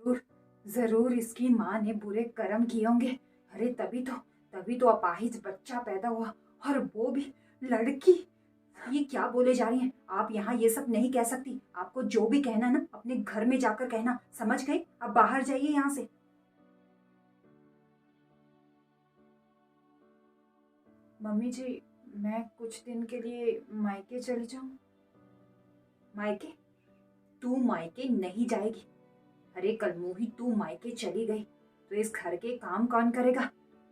जरूर जरूर इसकी माँ ने बुरे कर्म किए होंगे। अरे तभी तो अपाहिज बच्चा पैदा हुआ, और वो भी लड़की। ये क्या बोले जा रही हैं आप? यहाँ ये सब नहीं कह सकती। आपको जो भी कहना ना अपने घर में जाकर कहना, समझ गई? अब बाहर जाइए यहाँ से। मम्मी जी, मैं कुछ दिन के लिए मायके चली जाऊं। मायके? तू मायके नहीं जाएगी। अरे कलमोही, तू मायके चली गई तो इस घर के काम कौन करेगा?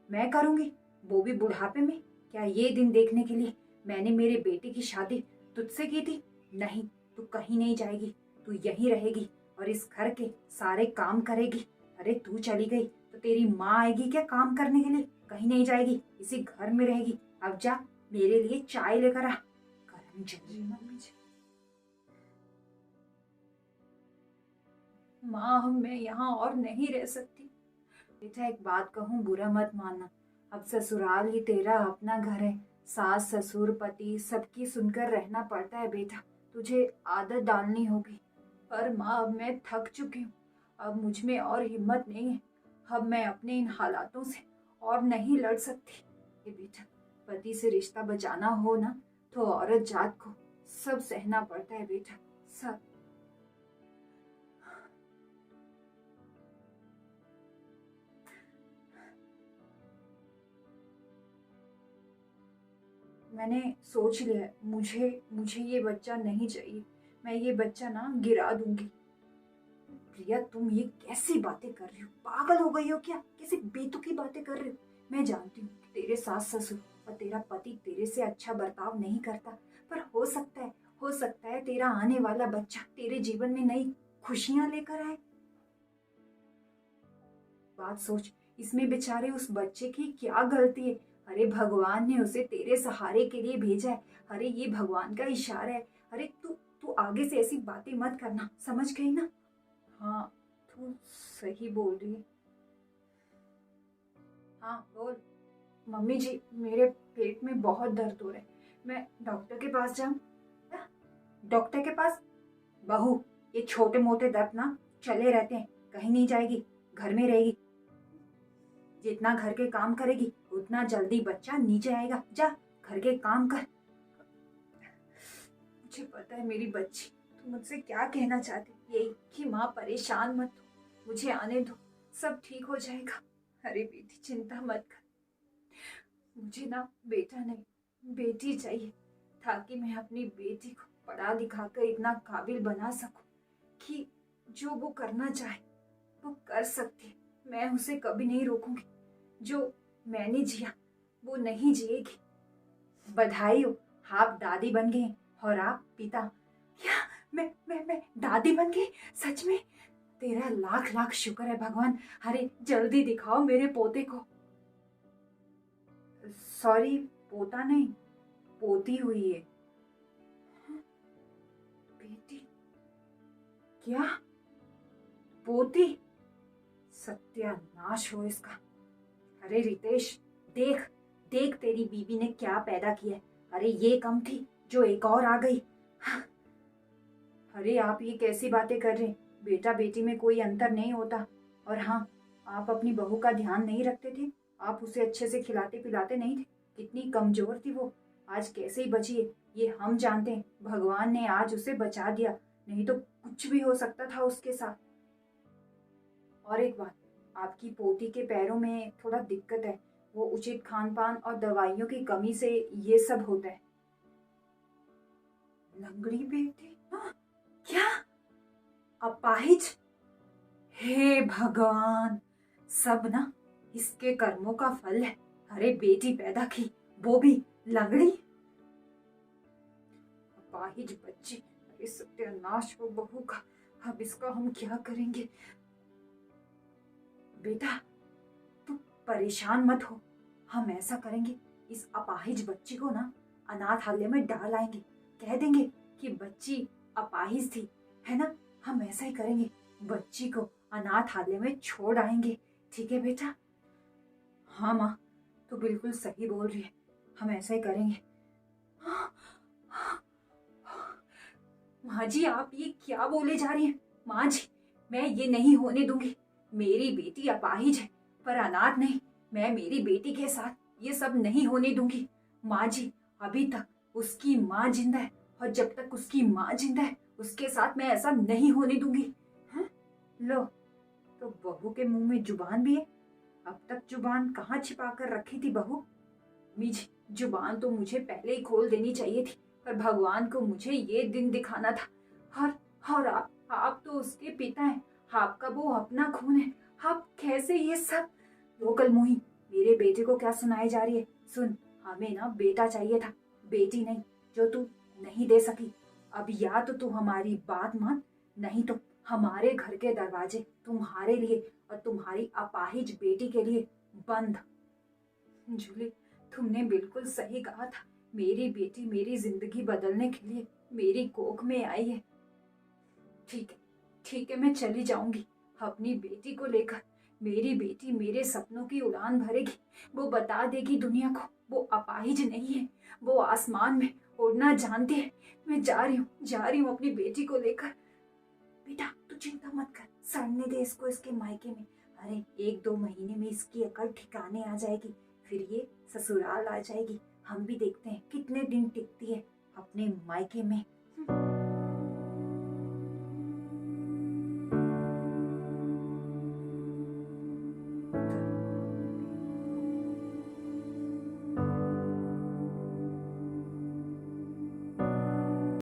मैं करूंगी, वो भी बुढ़ापे में। क्या ये दिन देखने के लिए मैंने मेरे बेटे की शादी तुझसे की थी? नहीं, तू कहीं नहीं जाएगी। तू यहीं रहेगी और इस घर के सारे काम करेगी। अरे तू चली गई तो तेरी माँ आएगी क्या काम करने के लिए? कहीं नहीं जाएगी, इसी घर में रहेगी। अब जा, मेरे लिए चाय लेकर आ। करम चली मम्मी जी। माँ, अब मैं यहाँ और नहीं रह सकती। बेटा एक बात कहूँ, बुरा मत मानना। अब ससुराल ही तेरा अपना घर है। सास ससुर पति सबकी सुनकर रहना पड़ता है बेटा। तुझे आदत डालनी होगी। पर माँ, अब मैं थक चुकी हूँ। अब मुझ में और हिम्मत नहीं है। अब मैं अपने इन हालातों से और नहीं लड़ सकती। ये बेटा, पति से रिश्ता बचाना हो ना तो औरत जात को सब सहना पड़ता है बेटा, सब। मैंने सोच लिया है, मुझे मुझे ये बच्चा नहीं चाहिए। मैं ये बच्चा ना गिरा दूंगी। प्रिया, तुम ये कैसी बातें कर रही हो? पागल हो गई हो क्या? कैसी बेतुकी बातें कर रही हो? मैं जानती हूँ कि तेरे सास ससुर और तेरा पति तेरे से अच्छा बर्ताव नहीं करता, पर हो सकता है तेरा आने वाला बच्चा तेरे जीवन में नई खुशियां लेकर आए। बात सोच, इसमें बेचारे उस बच्चे की क्या गलती है? अरे भगवान ने उसे तेरे सहारे के लिए भेजा है। अरे ये भगवान का इशारा है। अरे तू तू आगे से ऐसी बातें मत करना, समझ गई ना? हाँ, तू सही बोल रही है। हाँ बोल। मम्मी जी, मेरे पेट में बहुत दर्द हो रहा है। मैं डॉक्टर के पास जाऊं? डॉक्टर के पास? बहू, ये छोटे मोटे दर्द ना चले रहते हैं। कहीं नहीं जाएगी, घर में रहेगी। जितना घर के काम करेगी उतना जल्दी बच्चा नीचे आएगा। जा, घर के काम कर। मुझे पता है मेरी बच्ची, तुम मुझसे क्या कहना चाहती। यही कि माँ परेशान मत हो, मुझे आने दो, सब ठीक हो जाएगा। अरे बेटी चिंता मत कर। मुझे ना बेटा नहीं बेटी चाहिए, ताकि मैं अपनी बेटी को पढ़ा लिखा कर इतना काबिल बना सकूं कि जो वो करना चाहे वो कर सकती है। मैं उसे कभी नहीं रोकूंगी। जो मैंने जिया वो नहीं जिएगी। बधाई हो, आप दादी बन गए और आप पिता। क्या? मैं दादी बन गई? सच में? तेरा लाख लाख शुक्र है भगवान। अरे जल्दी दिखाओ मेरे पोते को। सॉरी, पोता नहीं, पोती हुई है। बेटी? क्या? पोती? सत्यानाश हो इसका। अरे रितेश, देख देख तेरी बीवी ने क्या पैदा किया है। अरे ये कम थी जो एक और आ गई। हाँ, अरे आप ये कैसी बातें कर रहे हैं? बेटा बेटी में कोई अंतर नहीं होता। और हाँ, आप अपनी बहू का ध्यान नहीं रखते थे। आप उसे अच्छे से खिलाते पिलाते नहीं थे। कितनी कमजोर थी वो, आज कैसे ही बची है ये हम जानते हैं। भगवान ने आज उसे बचा दिया, नहीं तो कुछ भी हो सकता था उसके साथ। और एक बात, आपकी पोती के पैरों में थोड़ा दिक्कत है। वो उचित खान पान और दवाइयों की कमी से ये सब होता है। लंगड़ी बेटी? हाँ, क्या? अपाहिज? हे भगवान, सब ना इसके कर्मों का फल है। अरे बेटी पैदा की, वो भी लंगड़ी। अपाहिज बच्ची। अरे सत्यानाश हो बहू का। अब इसका हम क्या करेंगे? बेटा तू परेशान मत हो। हम ऐसा करेंगे, इस अपाहिज बच्ची को ना अनाथालय में डाल आएंगे। कह देंगे कि बच्ची अपाहिज थी, है ना? हम ऐसा ही करेंगे, बच्ची को अनाथालय में छोड़ आएंगे। ठीक है बेटा? हाँ माँ, तू बिल्कुल सही बोल रही है, हम ऐसा ही करेंगे। माँ जी, आप ये क्या बोले जा रही हैं? माँ जी, मैं ये नहीं होने दूंगी। मेरी बेटी अपाहिज है पर अनाथ नहीं। मैं मेरी बेटी के साथ ये सब नहीं होने दूंगी। माँ जी, अभी तक उसकी माँ जिंदा है और जब तक उसकी माँ जिंदा है उसके साथ मैं ऐसा नहीं होने दूंगी। हैं? लो, तो बहू के मुंह में जुबान भी है। अब तक जुबान कहाँ छिपा कर रखी थी बहू? अम्मी जी, जुबान तो मुझे पहले ही खोल देनी चाहिए थी, पर भगवान को मुझे ये दिन दिखाना था। और आप तो उसके पिता हैं। आपका वो अपना खून है। आप कैसे ये सब? लोकल मुही, मेरे बेटे को क्या सुनाई जा रही है? सुन, हमें ना बेटा चाहिए था, बेटी नहीं, जो तू नहीं दे सकी। अब या तो तू हमारी बात मान, नहीं तो हमारे घर के दरवाजे तुम्हारे लिए और तुम्हारी अपाहिज बेटी के लिए बंद। जूली, तुमने बिल्कुल सही कहा था। मेरी बेटी मेरी जिंदगी बदलने के लिए मेरी कोख में आई है। ठीक है, ठीक है, मैं चली जाऊंगी अपनी बेटी को लेकर। मेरी बेटी मेरे सपनों की उड़ान भरेगी। वो बता देगी दुनिया को वो अपाहिज नहीं है, वो आसमान में उड़ना जानती है। मैं जा रही हूँ अपनी बेटी को लेकर। बेटा, तू चिंता मत कर, सड़ने दे इसको इसके मायके में। अरे 1-2 महीने में इसकी अकल ठिकाने आ जाएगी, फिर ये ससुराल आ जाएगी। हम भी देखते हैं कितने दिन टिकती है अपने मायके में।